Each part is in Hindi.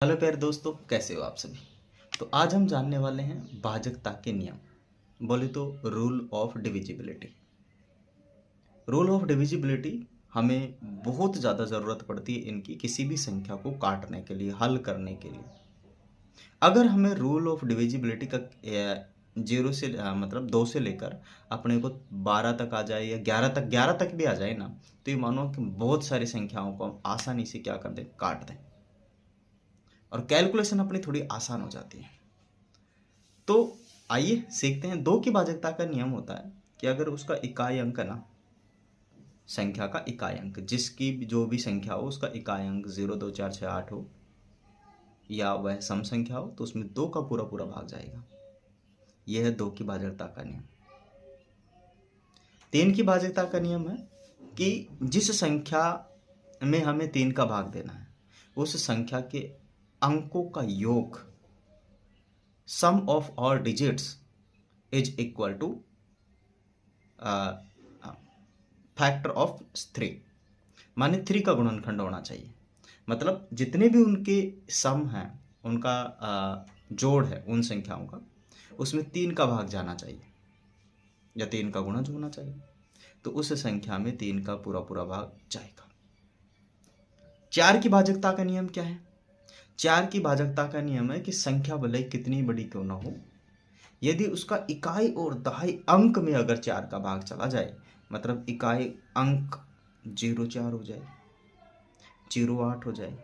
हेलो प्यारे दोस्तों, कैसे हो आप सभी। तो आज हम जानने वाले हैं भाजकता के नियम, बोले तो rule of divisibility. Rule of divisibility हमें बहुत ज़्यादा ज़रूरत पड़ती है इनकी, किसी भी संख्या को काटने के लिए, हल करने के लिए। अगर हमें रूल ऑफ डिविजिबिलिटी का जीरो से मतलब 2 से लेकर अपने को 12 तक आ जाए या 11 तक भी आ जाए ना, तो ये मानो कि बहुत सारी संख्याओं को हम आसानी से क्या कर दें, काट दें और कैलकुलेशन अपनी थोड़ी आसान हो जाती है। तो आइए सीखते हैं। 2 की भाजकता का नियम होता है कि अगर उसका इकाई अंक ना, संख्या का इकाई अंक, जिसकी जो भी संख्या हो उसका इकाई अंक 0 2 4 6 8 हो या वह सम संख्या हो, तो उसमें 2 का पूरा पूरा भाग जाएगा। यह है 2 की भाजकता का नियम। 3 की भाजकता का नियम है कि जिस संख्या में हमें 3 का भाग देना है उस संख्या के अंकों का योग, sum of all digits is equal to factor of 3, माने 3 का गुणनखंड होना चाहिए। मतलब जितने भी उनके सम हैं, उनका जोड़ है उन संख्याओं का, उसमें 3 का भाग जाना चाहिए या 3 का गुणज होना चाहिए। तो उस संख्या में 3 का पूरा पूरा भाग जाएगा। 4 की भाजकता का नियम क्या है? 4 की भाजकता का नियम है कि संख्या भले ही कितनी बड़ी क्यों ना हो, यदि उसका इकाई और दहाई अंक में अगर 4 का भाग चला जाए, मतलब इकाई अंक 0 4 हो जाए, 0 8 हो जाए,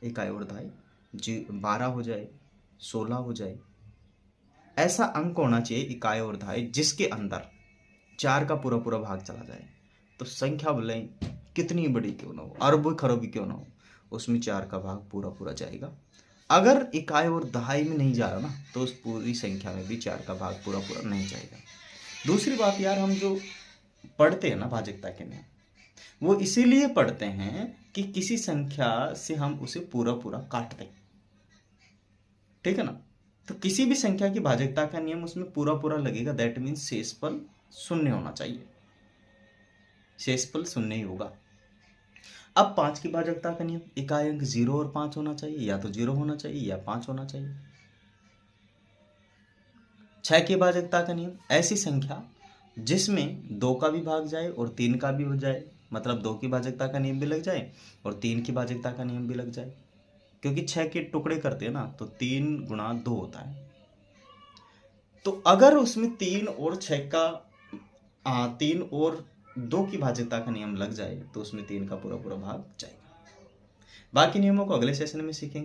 इकाई और दहाई 12 हो जाए, 16 हो जाए, ऐसा अंक होना चाहिए इकाई और दहाई जिसके अंदर 4 का पूरा पूरा भाग चला जाए। तो संख्या भले ही कितनी बड़ी क्यों ना हो, अरबों खरबों क्यों ना हो, उसमें 4 का भाग पूरा पूरा जाएगा। अगर इकाई और दहाई में नहीं जा रहा ना, तो उस पूरी संख्या में भी 4 का भाग पूरा पूरा नहीं जाएगा। दूसरी बात यार, हम जो पढ़ते हैं ना भाजकता के नियम, वो इसीलिए पढ़ते हैं कि किसी संख्या से हम उसे पूरा पूरा काट दें, ठीक है ना। तो किसी भी संख्या की भाजकता का नियम उसमें पूरा पूरा लगेगा, दैट मीन्स शेषफल शून्य होना चाहिए, शेषफल शून्य ही होगा। अब 5 की भाजकता का नियम, इकाई अंक 0 और 5 होना चाहिए, या तो 0 होना चाहिए या 5 होना चाहिए। 6 की भाजकता का नियम, ऐसी संख्या जिसमें 2 का भी भाग जाए और 3 का भी हो जाए, मतलब 2 की भाजकता का नियम भी लग जाए और 3 की भाजकता का नियम भी लग जाए, क्योंकि 6 के टुकड़े करते हैं ना, तो 3 गुणा 2 होता है। तो अगर उसमें 3 और 6 का 3 और 2 की भाजकता का नियम लग जाए, तो उसमें 3 का पूरा पूरा भाग जाएगा। बाकी नियमों को अगले सेशन में सीखेंगे।